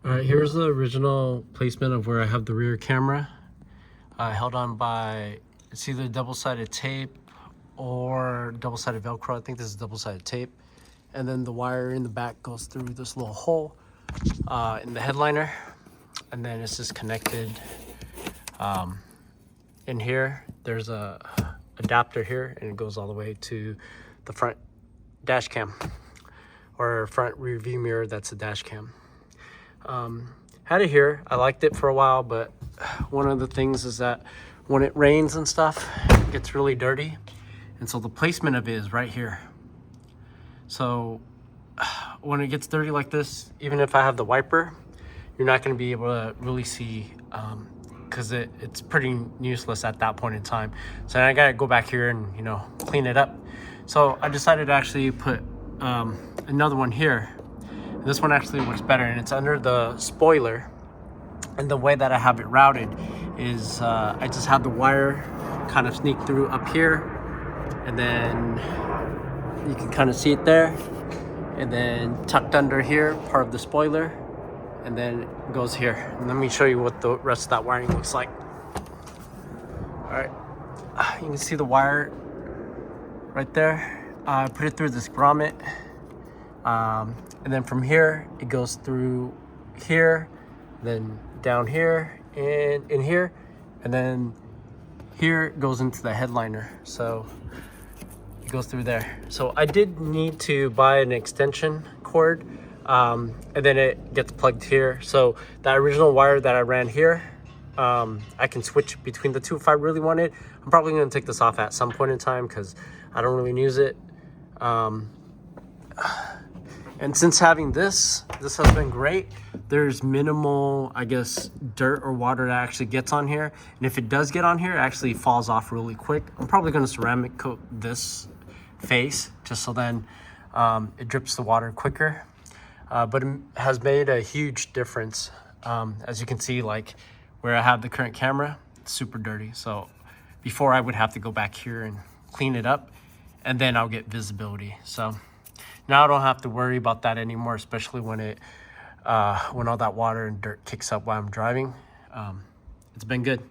All right, here's the original placement of where I have the rear camera. Held on by, it's either double-sided tape or double-sided Velcro. I think this is double-sided tape. And then the wire in the back goes through this little hole in the headliner. And then it's just connected in here. There's a adapter here, and it goes all the way to the front dash cam, or front rear view mirror. That's a dash cam. Had it here. I liked it for a while, but one of the things is that when it rains and stuff, it gets really dirty. And so the placement of it is right here. So when it gets dirty like this, even if I have the wiper, you're not going to be able to really see, because it's pretty useless at that point in time. So I got to go back here and, clean it up. So I decided to actually put another one here. This one actually works better, and it's under the spoiler. And the way that I have it routed is I just have the wire kind of sneak through up here, and then you can kind of see it there, and then tucked under here, part of the spoiler, and then it goes here. And let me show you what the rest of that wiring looks like. All right, you can see the wire right there. I put it through this grommet. And then from here, it goes through here, then down here, and in here, and then here goes into the headliner. So it goes through there. So I did need to buy an extension cord, and then it gets plugged here. So that original wire that I ran here, I can switch between the two if I really wanted. I'm probably going to take this off at some point in time because I don't really use it. And since having this has been great. There's minimal, I guess, dirt or water that actually gets on here. And if it does get on here, it actually falls off really quick. I'm probably going to ceramic coat this face just so then it drips the water quicker. But it has made a huge difference. As you can see, like where I have the current camera, it's super dirty. So before I would have to go back here and clean it up, and then I'll get visibility. So now I don't have to worry about that anymore, especially when when all that water and dirt kicks up while I'm driving. It's been good.